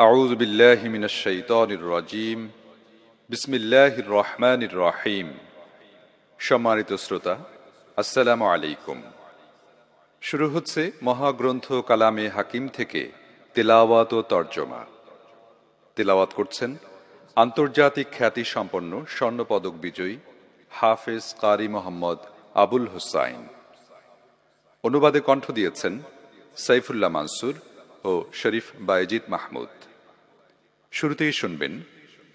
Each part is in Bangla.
আউযু বিল্লাহি মিনাশ শাইতানির রাজীম। বিসমিল্লাহির রহমানির রহিম। সম্মানিত শ্রোতা, আসসালামু আলাইকুম। শুরু হচ্ছে মহাগ্রন্থ কালামে হাকিম থেকে তিলাওয়াত ও তর্জমা। তিলাওয়াত করছেন আন্তর্জাতিক খ্যাতিসম্পন্ন স্বর্ণপদক বিজয়ী হাফেজ কারি মোহাম্মদ আবুল হুসাইন। অনুবাদে কণ্ঠ দিয়েছেন সাইফুল্লাহ মানসুর ও শরীফ বায়েজিদ মাহমুদ। শুরুতেই শুনবেন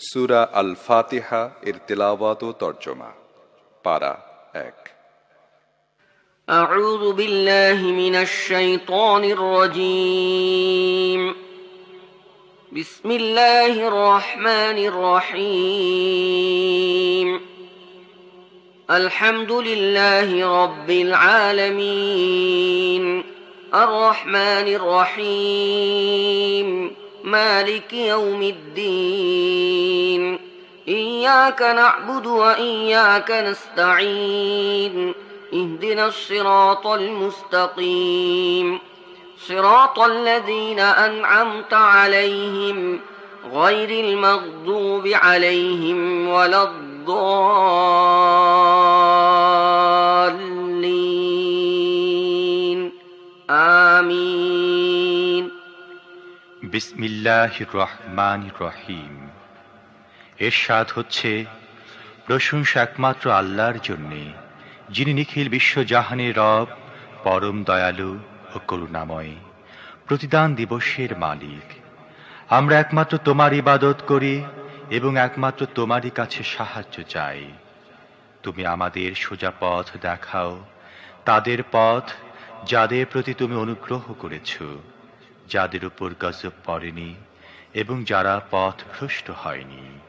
সূরা আল ফাতিহা এর তিলাওয়াত ও তর্জমা। পারা 1। আউযু বিল্লাহি মিনাশ শাইতানির রাজীম। বিসমিল্লাহির রহমানির রহিম। আলহামদুলিল্লাহি রাব্বিল আলামিন। আর রহমানির রহিম। مالك يوم الدين. إياك نعبد وإياك نستعين. اهدنا الصراط المستقيم. صراط الذين أنعمت عليهم غير المغضوب عليهم ولا الضالين. آمين. বিসমিল্লাহির রহমানির রহিম। এরশাদ হচ্ছে, প্রশংসা একমাত্র আল্লাহর জন্যে, যিনি নিখিল বিশ্বজাহানের রব, পরম দয়ালু ও করুণাময়, প্রতিদান দিবসের মালিক। আমরা একমাত্র তোমার ইবাদত করি এবং একমাত্র তোমারই কাছে সাহায্য চাই। তুমি আমাদের সোজা পথ দেখাও, তাদের পথ যাদের প্রতি তুমি অনুগ্রহ করেছ, যাদের উপর গজব পড়েনি এবং যারা পথ ভ্রষ্ট হয়নি।